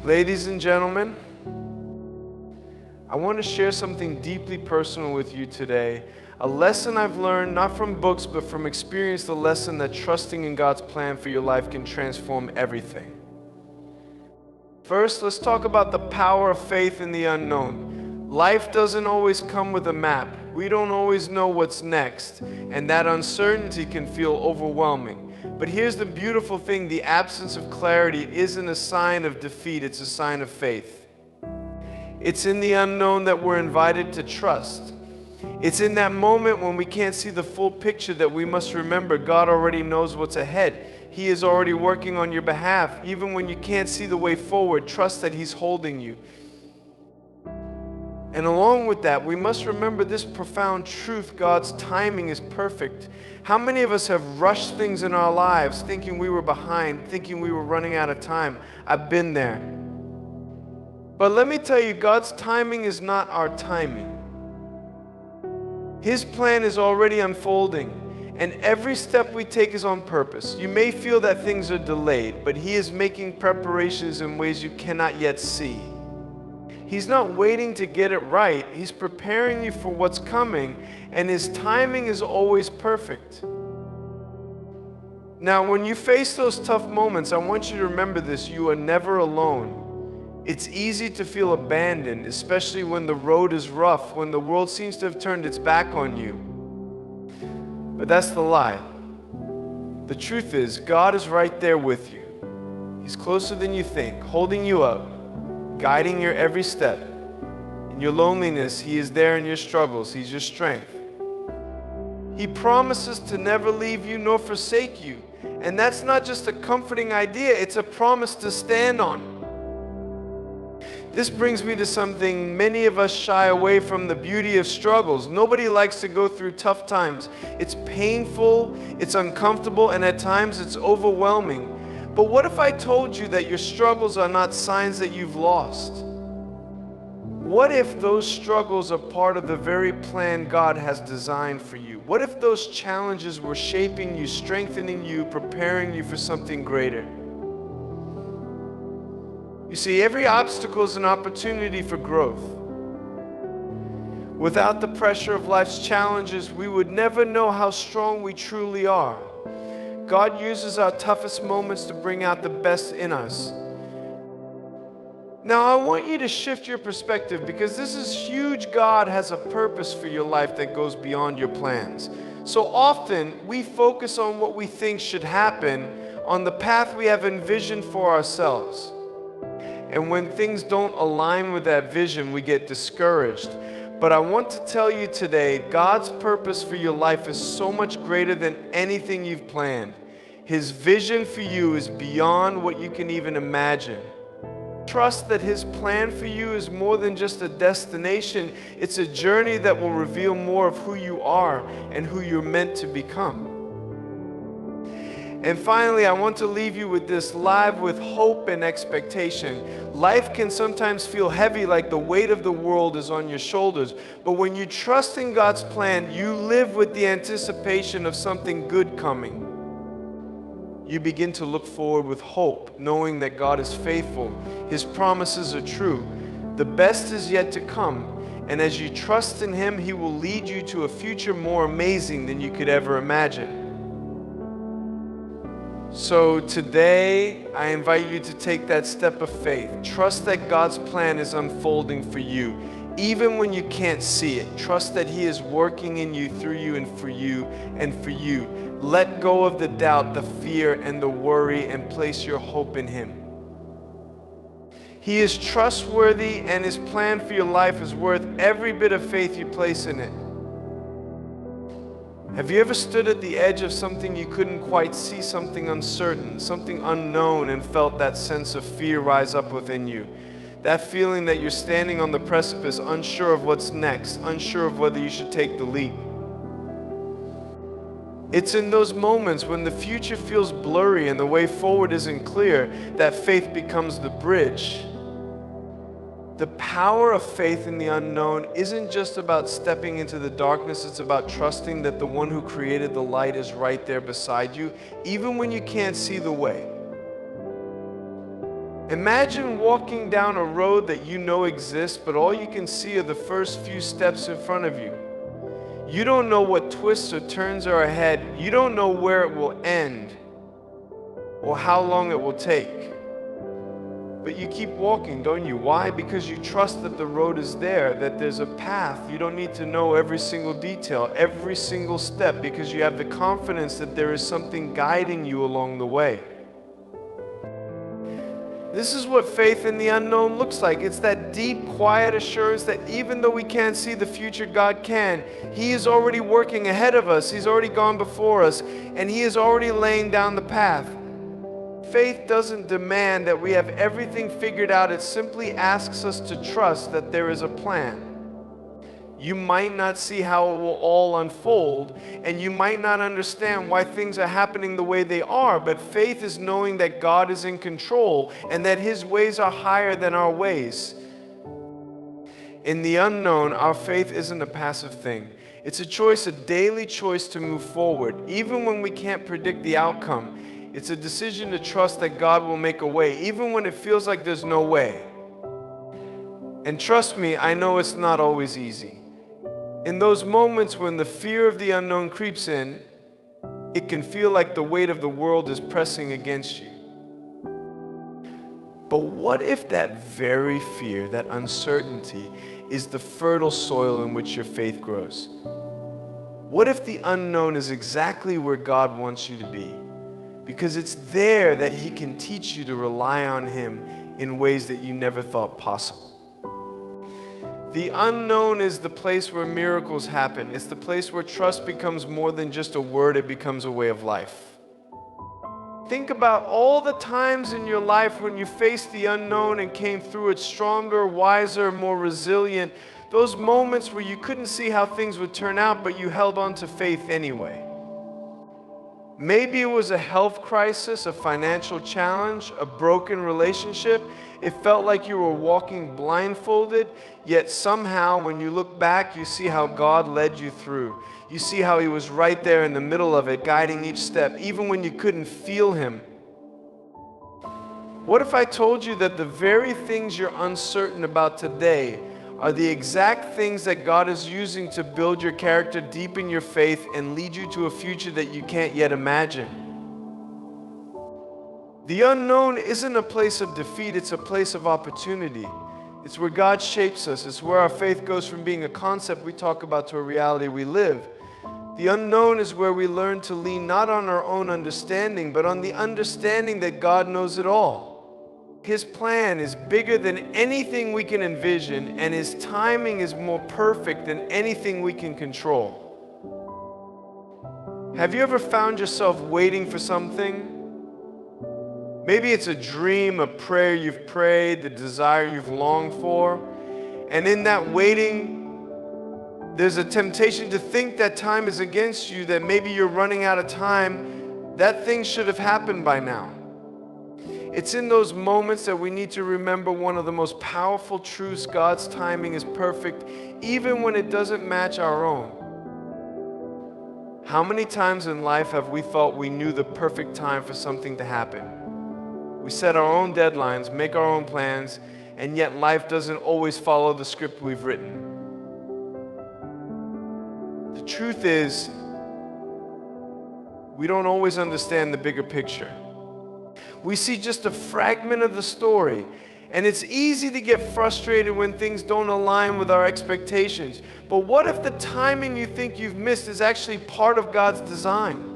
Ladies and gentlemen, I want to share something deeply personal with you today. A lesson I've learned, not from books, but from experience, the lesson that trusting in God's plan for your life can transform everything. First, let's talk about the power of faith in the unknown. Life doesn't always come with a map. We don't always know what's next, and that uncertainty can feel overwhelming. But here's the beautiful thing, the absence of clarity isn't a sign of defeat, it's a sign of faith. It's in the unknown that we're invited to trust. It's in that moment when we can't see the full picture that we must remember God already knows what's ahead. He is already working on your behalf. Even when you can't see the way forward, trust that He's holding you. And along with that, we must remember this profound truth: God's timing is perfect. How many of us have rushed things in our lives thinking we were behind, thinking we were running out of time? I've been there. But let me tell you, God's timing is not our timing. His plan is already unfolding, and every step we take is on purpose. You may feel that things are delayed, but He is making preparations in ways you cannot yet see. He's not waiting to get it right. He's preparing you for what's coming, and His timing is always perfect. Now, when you face those tough moments, I want you to remember this: you are never alone. It's easy to feel abandoned, especially when the road is rough, when the world seems to have turned its back on you. But that's the lie. The truth is, God is right there with you. He's closer than you think, holding you up, guiding your every step. In your loneliness, He is there. In your struggles, He's your strength. He promises to never leave you nor forsake you. And that's not just a comforting idea, it's a promise to stand on. This brings me to something many of us shy away from: the beauty of struggles. Nobody likes to go through tough times. It's painful, it's uncomfortable, and at times it's overwhelming. But what if I told you that your struggles are not signs that you've lost? What if those struggles are part of the very plan God has designed for you? What if those challenges were shaping you, strengthening you, preparing you for something greater? You see, every obstacle is an opportunity for growth. Without the pressure of life's challenges, we would never know how strong we truly are. God uses our toughest moments to bring out the best in us. Now, I want you to shift your perspective, because this is huge. God has a purpose for your life that goes beyond your plans. So often, we focus on what we think should happen, on the path we have envisioned for ourselves. And when things don't align with that vision, we get discouraged. But I want to tell you today, God's purpose for your life is so much greater than anything you've planned. His vision for you is beyond what you can even imagine. Trust that His plan for you is more than just a destination. It's a journey that will reveal more of who you are and who you're meant to become. And finally, I want to leave you with this: live with hope and expectation. Life can sometimes feel heavy, like the weight of the world is on your shoulders. But when you trust in God's plan, you live with the anticipation of something good coming. You begin to look forward with hope, knowing that God is faithful. His promises are true. The best is yet to come. And as you trust in Him, He will lead you to a future more amazing than you could ever imagine. So today, I invite you to take that step of faith. Trust that God's plan is unfolding for you. Even when you can't see it, trust that He is working in you, through you, and for you, and for you. Let go of the doubt, the fear, and the worry, and place your hope in Him. He is trustworthy, and His plan for your life is worth every bit of faith you place in it. Have you ever stood at the edge of something you couldn't quite see, something uncertain, something unknown, and felt that sense of fear rise up within you? That feeling that you're standing on the precipice, unsure of what's next, unsure of whether you should take the leap. It's in those moments when the future feels blurry and the way forward isn't clear that faith becomes the bridge. The power of faith in the unknown isn't just about stepping into the darkness, it's about trusting that the one who created the light is right there beside you, even when you can't see the way. Imagine walking down a road that you know exists, but all you can see are the first few steps in front of you. You don't know what twists or turns are ahead. You don't know where it will end or how long it will take. But you keep walking, don't you? Why? Because you trust that the road is there, that there's a path. You don't need to know every single detail, every single step, because you have the confidence that there is something guiding you along the way. This is what faith in the unknown looks like. It's that deep, quiet assurance that even though we can't see the future, God can. He is already working ahead of us. He's already gone before us, and He is already laying down the path. Faith doesn't demand that we have everything figured out. It simply asks us to trust that there is a plan. You might not see how it will all unfold, and you might not understand why things are happening the way they are, but faith is knowing that God is in control and that His ways are higher than our ways. In the unknown, our faith isn't a passive thing. It's a choice, a daily choice to move forward, even when we can't predict the outcome. It's a decision to trust that God will make a way, even when it feels like there's no way. And trust me, I know it's not always easy. In those moments when the fear of the unknown creeps in, it can feel like the weight of the world is pressing against you. But what if that very fear, that uncertainty, is the fertile soil in which your faith grows? What if the unknown is exactly where God wants you to be? Because it's there that He can teach you to rely on Him in ways that you never thought possible. The unknown is the place where miracles happen. It's the place where trust becomes more than just a word, it becomes a way of life. Think about all the times in your life when you faced the unknown and came through it stronger, wiser, more resilient. Those moments where you couldn't see how things would turn out, but you held on to faith anyway. Maybe it was a health crisis, a financial challenge, a broken relationship. It felt like you were walking blindfolded, yet somehow when you look back, you see how God led you through. You see how He was right there in the middle of it, guiding each step, even when you couldn't feel Him. What if I told you that the very things you're uncertain about today are the exact things that God is using to build your character, deepen your faith, and lead you to a future that you can't yet imagine? The unknown isn't a place of defeat, it's a place of opportunity. It's where God shapes us. It's where our faith goes from being a concept we talk about to a reality we live. The unknown is where we learn to lean not on our own understanding, but on the understanding that God knows it all. His plan is bigger than anything we can envision, and His timing is more perfect than anything we can control. Have you ever found yourself waiting for something? Maybe it's a dream, a prayer you've prayed, the desire you've longed for, and in that waiting, there's a temptation to think that time is against you, that maybe you're running out of time. That thing should have happened by now. It's in those moments that we need to remember one of the most powerful truths: God's timing is perfect, even when it doesn't match our own. How many times in life have we thought we knew the perfect time for something to happen? We set our own deadlines, make our own plans, and yet life doesn't always follow the script we've written. The truth is, we don't always understand the bigger picture. We see just a fragment of the story, and it's easy to get frustrated when things don't align with our expectations. But what if the timing you think you've missed is actually part of God's design?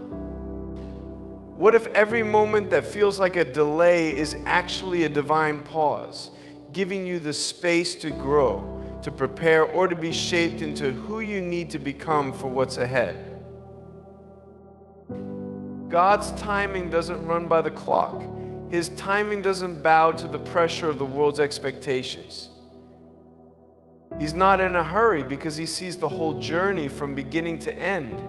What if every moment that feels like a delay is actually a divine pause, giving you the space to grow, to prepare, or to be shaped into who you need to become for what's ahead? God's timing doesn't run by the clock. His timing doesn't bow to the pressure of the world's expectations. He's not in a hurry because He sees the whole journey from beginning to end.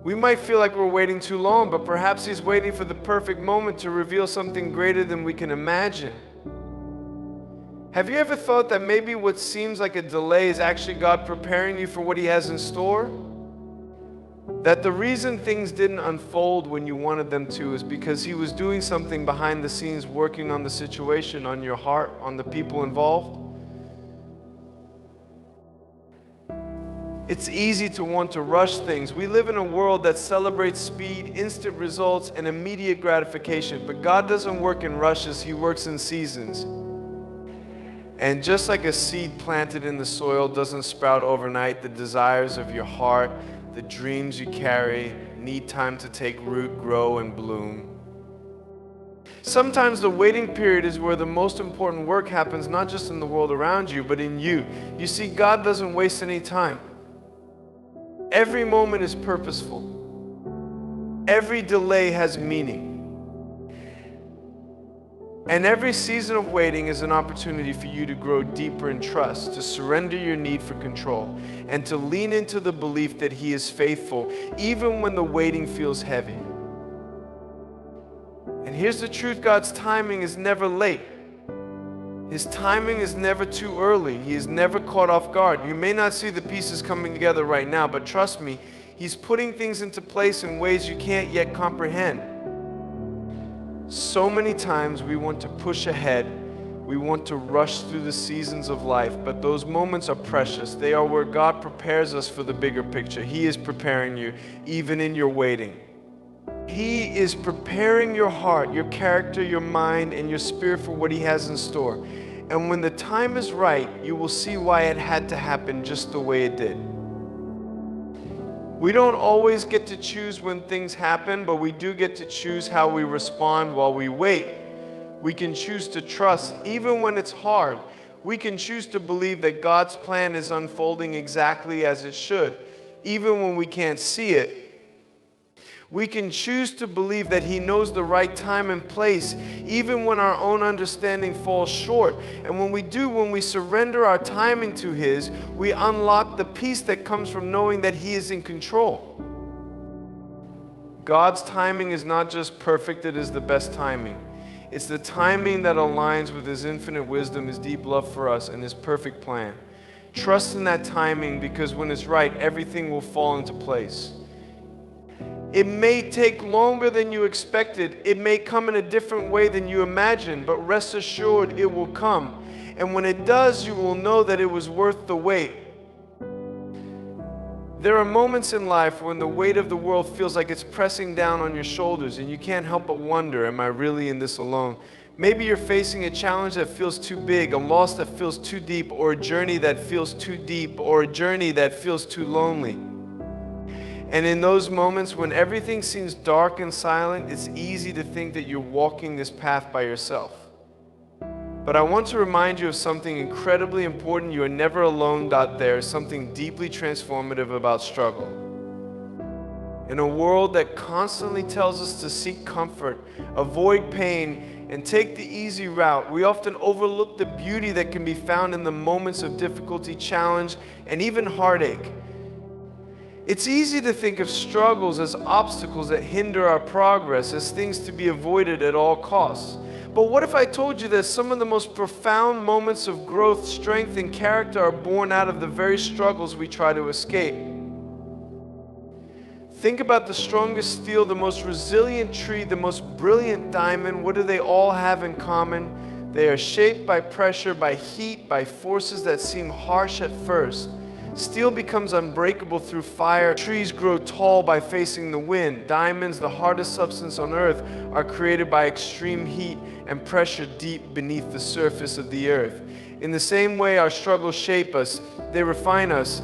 We might feel like we're waiting too long, but perhaps He's waiting for the perfect moment to reveal something greater than we can imagine. Have you ever thought that maybe what seems like a delay is actually God preparing you for what He has in store? That the reason things didn't unfold when you wanted them to is because He was doing something behind the scenes, working on the situation, on your heart, on the people involved. It's easy to want to rush things. We live in a world that celebrates speed, instant results, and immediate gratification. But God doesn't work in rushes, He works in seasons. And just like a seed planted in the soil doesn't sprout overnight, the desires of your heart, the dreams you carry, need time to take root, grow, and bloom. Sometimes the waiting period is where the most important work happens, not just in the world around you, but in you. You see, God doesn't waste any time. Every moment is purposeful. Every delay has meaning. And every season of waiting is an opportunity for you to grow deeper in trust, to surrender your need for control, and to lean into the belief that He is faithful, even when the waiting feels heavy. And here's the truth: God's timing is never late. His timing is never too early. He is never caught off guard. You may not see the pieces coming together right now, but trust me, He's putting things into place in ways you can't yet comprehend. So many times we want to push ahead. We want to rush through the seasons of life, but those moments are precious. They are where God prepares us for the bigger picture. He is preparing you, even in your waiting. He is preparing your heart, your character, your mind, and your spirit for what He has in store. And when the time is right, you will see why it had to happen just the way it did. We don't always get to choose when things happen, but we do get to choose how we respond while we wait. We can choose to trust even when it's hard. We can choose to believe that God's plan is unfolding exactly as it should, even when we can't see it. We can choose to believe that He knows the right time and place, even when our own understanding falls short. And when we do, when we surrender our timing to His, we unlock the peace that comes from knowing that He is in control. God's timing is not just perfect, it is the best timing. It's the timing that aligns with His infinite wisdom, His deep love for us, and His perfect plan. Trust in that timing, because when it's right, everything will fall into place. It may take longer than you expected. It may come in a different way than you imagined, but rest assured it will come. And when it does, you will know that it was worth the wait. There are moments in life when the weight of the world feels like it's pressing down on your shoulders, and you can't help but wonder, am I really in this alone? Maybe you're facing a challenge that feels too big, a loss that feels too deep, or a journey that feels too deep, or a journey that feels too lonely. And in those moments when everything seems dark and silent, it's easy to think that you're walking this path by yourself. But I want to remind you of something incredibly important. You are never alone out there, something deeply transformative about struggle. In a world that constantly tells us to seek comfort, avoid pain, and take the easy route, we often overlook the beauty that can be found in the moments of difficulty, challenge, and even heartache. It's easy to think of struggles as obstacles that hinder our progress, as things to be avoided at all costs. But what if I told you that some of the most profound moments of growth, strength, and character are born out of the very struggles we try to escape? Think about the strongest steel, the most resilient tree, the most brilliant diamond. What do they all have in common? They are shaped by pressure, by heat, by forces that seem harsh at first. Steel becomes unbreakable through fire. Trees grow tall by facing the wind. Diamonds, the hardest substance on earth, are created by extreme heat and pressure deep beneath the surface of the earth. In the same way, our struggles shape us. They refine us.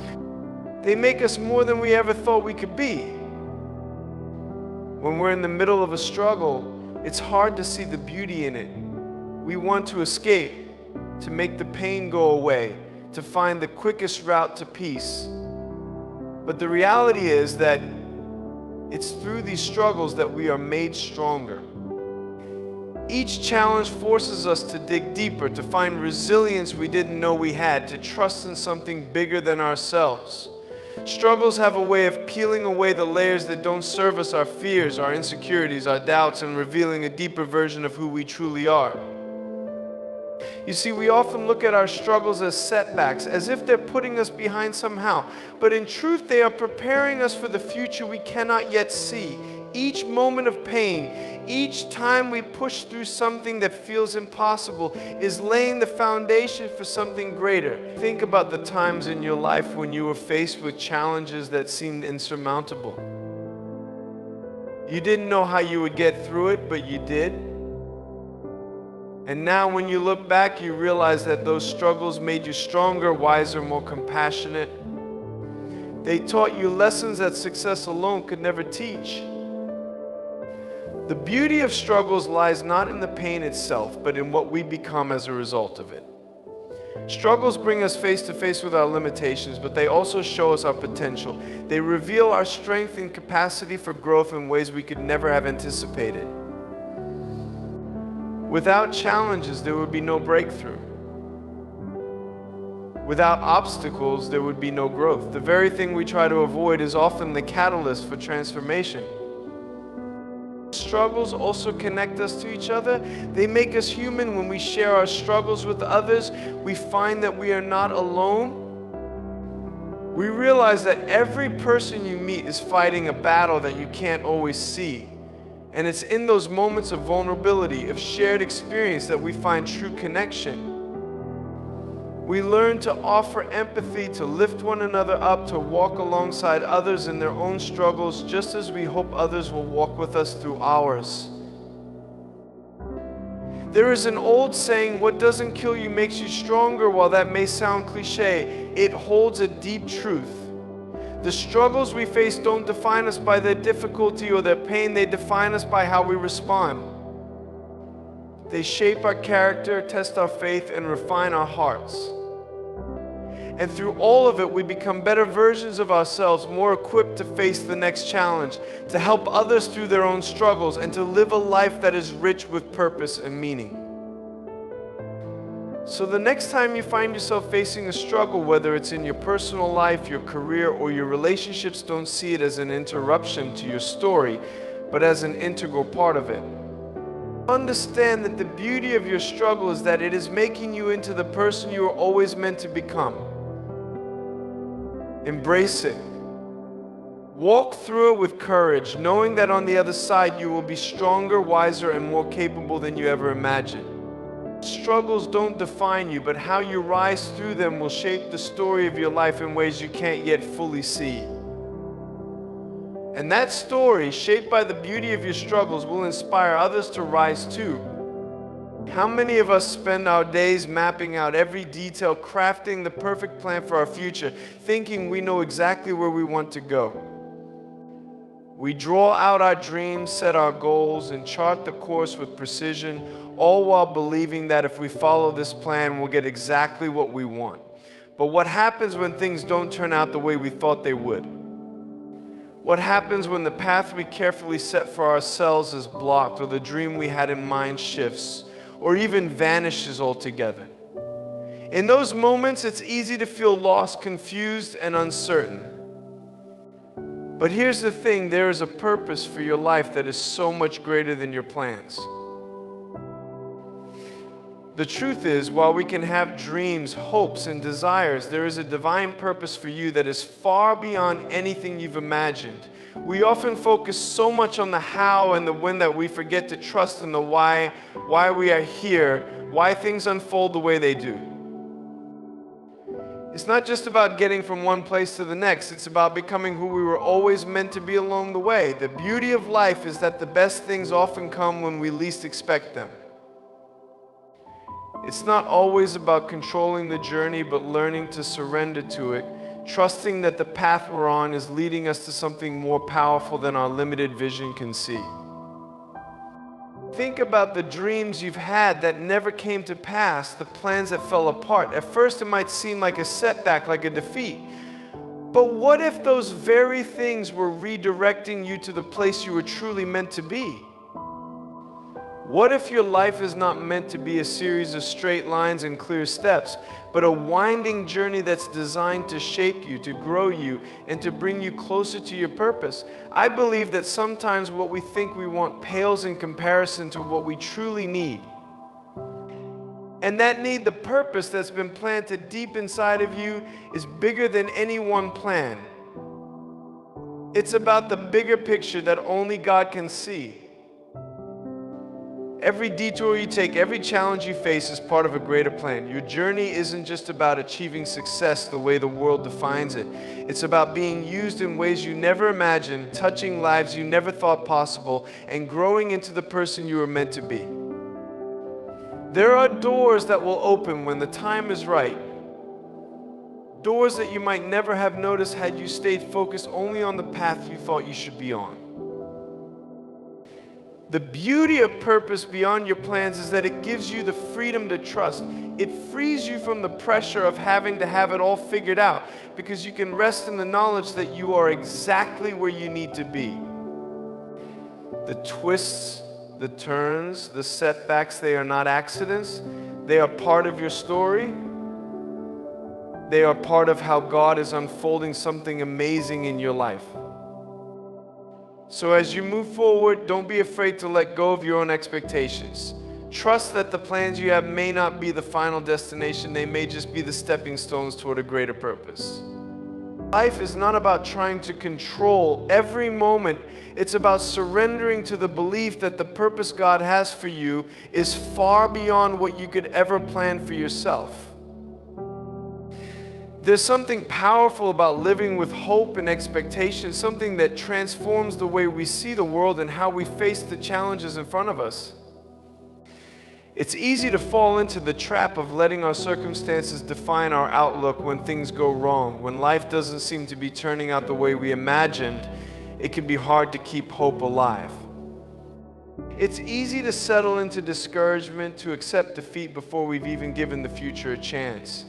They make us more than we ever thought we could be. When we're in the middle of a struggle, it's hard to see the beauty in it. We want to escape, to make the pain go away, to find the quickest route to peace. But the reality is that it's through these struggles that we are made stronger. Each challenge forces us to dig deeper, to find resilience we didn't know we had, to trust in something bigger than ourselves. Struggles have a way of peeling away the layers that don't serve us, our fears, our insecurities, our doubts, and revealing a deeper version of who we truly are. You see, we often look at our struggles as setbacks, as if they're putting us behind somehow. But in truth, they are preparing us for the future we cannot yet see. Each moment of pain, each time we push through something that feels impossible, is laying the foundation for something greater. Think about the times in your life when you were faced with challenges that seemed insurmountable. You didn't know how you would get through it, but you did. And now when you look back, you realize that those struggles made you stronger, wiser, more compassionate. They taught you lessons that success alone could never teach. The beauty of struggles lies not in the pain itself, but in what we become as a result of it. Struggles bring us face to face with our limitations, but they also show us our potential. They reveal our strength and capacity for growth in ways we could never have anticipated. Without challenges, there would be no breakthrough. Without obstacles, there would be no growth. The very thing we try to avoid is often the catalyst for transformation. Struggles also connect us to each other. They make us human. When we share our struggles with others, we find that we are not alone. We realize that every person you meet is fighting a battle that you can't always see. And it's in those moments of vulnerability, of shared experience, that we find true connection. We learn to offer empathy, to lift one another up, to walk alongside others in their own struggles, just as we hope others will walk with us through ours. There is an old saying, what doesn't kill you makes you stronger. While that may sound cliche, it holds a deep truth. The struggles we face don't define us by their difficulty or their pain. They define us by how we respond. They shape our character, test our faith, and refine our hearts. And through all of it, we become better versions of ourselves, more equipped to face the next challenge, to help others through their own struggles, and to live a life that is rich with purpose and meaning. So the next time you find yourself facing a struggle, whether it's in your personal life, your career, or your relationships, don't see it as an interruption to your story, but as an integral part of it. Understand that the beauty of your struggle is that it is making you into the person you were always meant to become. Embrace it. Walk through it with courage, knowing that on the other side you will be stronger, wiser, and more capable than you ever imagined. Struggles don't define you, but how you rise through them will shape the story of your life in ways you can't yet fully see. And that story, shaped by the beauty of your struggles, will inspire others to rise too. How many of us spend our days mapping out every detail, crafting the perfect plan for our future, thinking we know exactly where we want to go? We draw out our dreams, set our goals, and chart the course with precision, all while believing that if we follow this plan, we'll get exactly what we want. But what happens when things don't turn out the way we thought they would? What happens when the path we carefully set for ourselves is blocked, or the dream we had in mind shifts, or even vanishes altogether? In those moments, it's easy to feel lost, confused, and uncertain. But here's the thing, there is a purpose for your life that is so much greater than your plans. The truth is, while we can have dreams, hopes, and desires, there is a divine purpose for you that is far beyond anything you've imagined. We often focus so much on the how and the when that we forget to trust in the why we are here, why things unfold the way they do. It's not just about getting from one place to the next, it's about becoming who we were always meant to be along the way. The beauty of life is that the best things often come when we least expect them. It's not always about controlling the journey, but learning to surrender to it, trusting that the path we're on is leading us to something more powerful than our limited vision can see. Think about the dreams you've had that never came to pass, the plans that fell apart. At first it might seem like a setback, like a defeat. But what if those very things were redirecting you to the place you were truly meant to be? What if your life is not meant to be a series of straight lines and clear steps, but a winding journey that's designed to shape you, to grow you, and to bring you closer to your purpose? I believe that sometimes what we think we want pales in comparison to what we truly need. And that need, the purpose that's been planted deep inside of you, is bigger than any one plan. It's about the bigger picture that only God can see. Every detour you take, every challenge you face is part of a greater plan. Your journey isn't just about achieving success the way the world defines it. It's about being used in ways you never imagined, touching lives you never thought possible, and growing into the person you were meant to be. There are doors that will open when the time is right. Doors that you might never have noticed had you stayed focused only on the path you thought you should be on. The beauty of purpose beyond your plans is that it gives you the freedom to trust. It frees you from the pressure of having to have it all figured out, because you can rest in the knowledge that you are exactly where you need to be. The twists, the turns, the setbacks, they are not accidents. They are part of your story. They are part of how God is unfolding something amazing in your life. So as you move forward, don't be afraid to let go of your own expectations. Trust that the plans you have may not be the final destination. They may just be the stepping stones toward a greater purpose. Life is not about trying to control every moment. It's about surrendering to the belief that the purpose God has for you is far beyond what you could ever plan for yourself. There's something powerful about living with hope and expectation, something that transforms the way we see the world and how we face the challenges in front of us. It's easy to fall into the trap of letting our circumstances define our outlook when things go wrong. When life doesn't seem to be turning out the way we imagined, it can be hard to keep hope alive. It's easy to settle into discouragement, to accept defeat before we've even given the future a chance.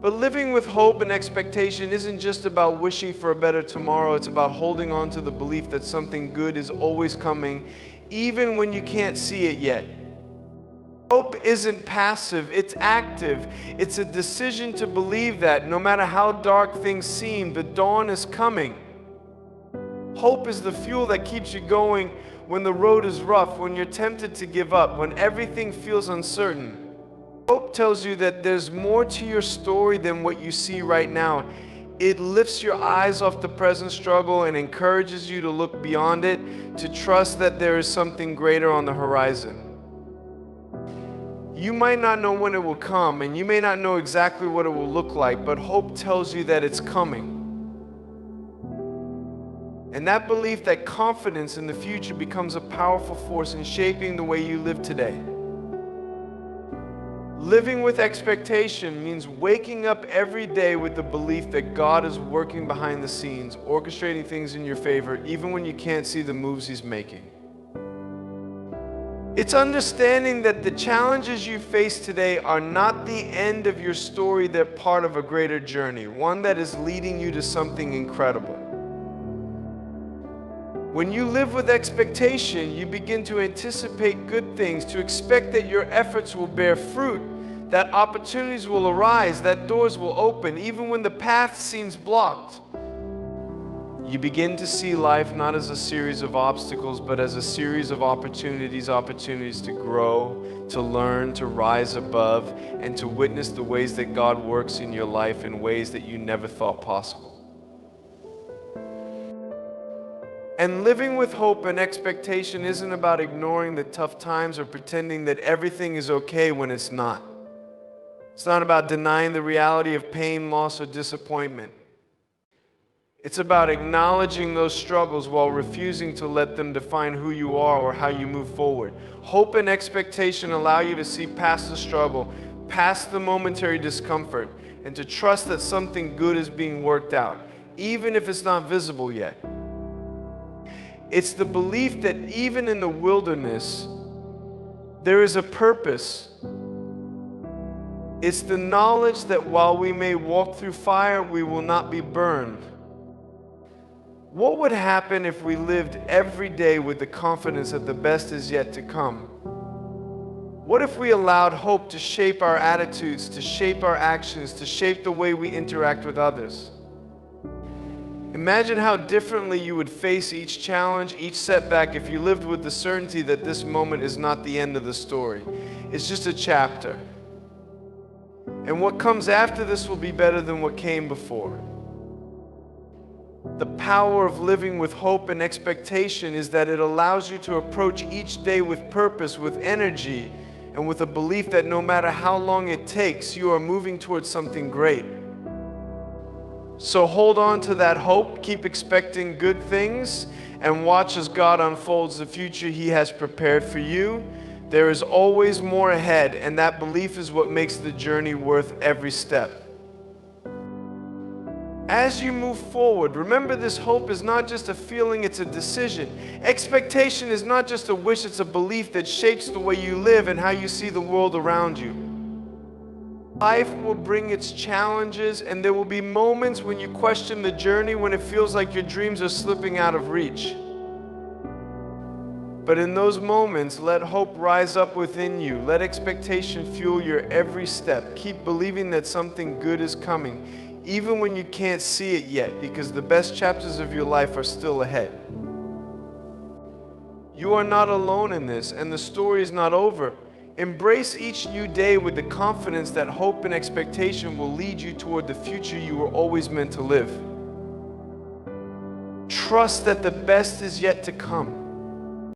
But living with hope and expectation isn't just about wishing for a better tomorrow. It's about holding on to the belief that something good is always coming, even when you can't see it yet. Hope isn't passive, it's active. It's a decision to believe that no matter how dark things seem, the dawn is coming. Hope is the fuel that keeps you going when the road is rough, when you're tempted to give up, when everything feels uncertain. Hope tells you that there's more to your story than what you see right now. It lifts your eyes off the present struggle and encourages you to look beyond it, to trust that there is something greater on the horizon. You might not know when it will come, and you may not know exactly what it will look like, but hope tells you that it's coming. And that belief, that confidence in the future, becomes a powerful force in shaping the way you live today. Living with expectation means waking up every day with the belief that God is working behind the scenes, orchestrating things in your favor, even when you can't see the moves He's making. It's understanding that the challenges you face today are not the end of your story, they're part of a greater journey, one that is leading you to something incredible. When you live with expectation, you begin to anticipate good things, to expect that your efforts will bear fruit, that opportunities will arise, that doors will open, even when the path seems blocked. You begin to see life not as a series of obstacles, but as a series of opportunities to grow, to learn, to rise above, and to witness the ways that God works in your life in ways that you never thought possible. And living with hope and expectation isn't about ignoring the tough times or pretending that everything is okay when it's not. It's not about denying the reality of pain, loss, or disappointment. It's about acknowledging those struggles while refusing to let them define who you are or how you move forward. Hope and expectation allow you to see past the struggle, past the momentary discomfort, and to trust that something good is being worked out, even if it's not visible yet. It's the belief that even in the wilderness, there is a purpose. It's the knowledge that while we may walk through fire, we will not be burned. What would happen if we lived every day with the confidence that the best is yet to come? What if we allowed hope to shape our attitudes, to shape our actions, to shape the way we interact with others? Imagine how differently you would face each challenge, each setback, if you lived with the certainty that this moment is not the end of the story. It's just a chapter. And what comes after this will be better than what came before. The power of living with hope and expectation is that it allows you to approach each day with purpose, with energy, and with a belief that no matter how long it takes, you are moving towards something great. So hold on to that hope, keep expecting good things, and watch as God unfolds the future He has prepared for you. There is always more ahead, and that belief is what makes the journey worth every step. As you move forward, remember this hope is not just a feeling, it's a decision. Expectation is not just a wish, it's a belief that shapes the way you live and how you see the world around you. Life will bring its challenges, and there will be moments when you question the journey, when it feels like your dreams are slipping out of reach. But in those moments, let hope rise up within you. Let expectation fuel your every step. Keep believing that something good is coming, even when you can't see it yet, because the best chapters of your life are still ahead. You are not alone in this, and the story is not over. Embrace each new day with the confidence that hope and expectation will lead you toward the future you were always meant to live. Trust that the best is yet to come.